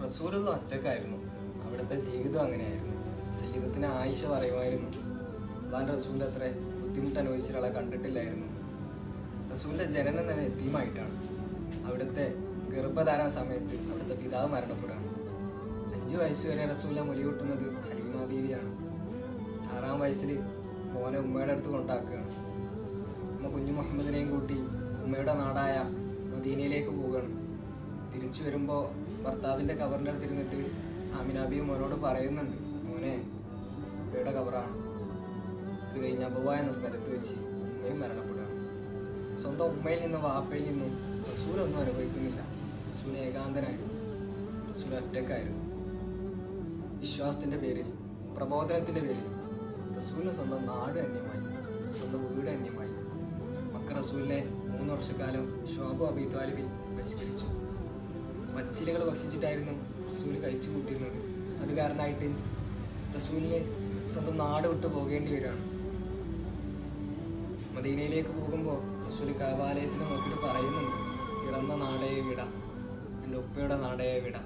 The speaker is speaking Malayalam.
റസൂലുള്ള ഒറ്റക്കായിരുന്നു. അവിടുത്തെ ജീവിതം അങ്ങനെയായിരുന്നു. സയ്യിദത്തിന് ആയിഷ പറയുമായിരുന്നു, അള്ളാൻ്റെ റസൂലിൻ്റെ അത്ര ബുദ്ധിമുട്ട് അനുഭവിച്ച ഒരാളെ കണ്ടിട്ടില്ലായിരുന്നു. റസൂലിൻ്റെ ജനനം തന്നെ യതീമായിട്ടാണ്. അവിടുത്തെ ഗർഭധാരണ സമയത്ത് അവിടുത്തെ പിതാവ് മരണപ്പെടുകയാണ്. 5 വയസ്സ് വരെ റസൂലിനെ മുലയൂട്ടുന്നത് ഹലീമ ബീവിയാണ്. 6-ാം വയസ്സിൽ മോനെ ഉമ്മയുടെ അടുത്ത് കൊണ്ടാക്കുകയാണ്. ഉമ്മ കുഞ്ഞു മുഹമ്മദിനെയും കൂട്ടി ഉമ്മയുടെ നാടായ മദീനയിലേക്ക് പോവുകയാണ്. തിരിച്ചു വരുമ്പോൾ ഭർത്താവിൻ്റെ കബറിൻ്റെ അടുത്തിരുന്നിട്ട് ആമിനാബി മോനോട് പറയുന്നുണ്ട്, മോനെ ഉമ്മയുടെ കബറാണ്. ഇത് കഴിഞ്ഞ് അബുവ എന്ന സ്ഥലത്ത് വെച്ച് ഉമ്മയും മരണപ്പെടുകയാണ്. സ്വന്തം ഉമ്മയിൽ നിന്നും വാപ്പയിൽ നിന്നും റസൂലൊന്നും അനുഭവിക്കുന്നില്ല. റസൂൽ ഏകാന്തനായിരുന്നു. റസൂൽ ഒറ്റക്കായിരുന്നു. വിശ്വാസത്തിൻ്റെ പേരിൽ, പ്രബോധനത്തിൻ്റെ പേരിൽ റസൂലിന് സ്വന്തം നാട് അന്യമായി, സ്വന്തം വീട് അന്യമായി. മക്ക റസൂലിനെ 3 വർഷക്കാലം ഷുഅബ് അബീ ത്വാലിബിൽ ബഹിഷ്കരിച്ചു. പച്ചിലകൾ ഭക്ഷിച്ചിട്ടായിരുന്നു റസൂൽ കഴിച്ചു കൂട്ടിയിരുന്നത്. അത് കാരണമായിട്ട് റസൂലിന് സ്വന്തം നാട് വിട്ടു പോകേണ്ടി വരികയാണ്. മദീനയിലേക്ക് പോകുമ്പോൾ റസൂൽ കഅബാലയത്തിൽ നോക്കിയിട്ട് പറയുന്നുണ്ട്, പിറന്ന നാടേ വിട, എൻ്റെ ഉപ്പയുടെ നാടേ വിട.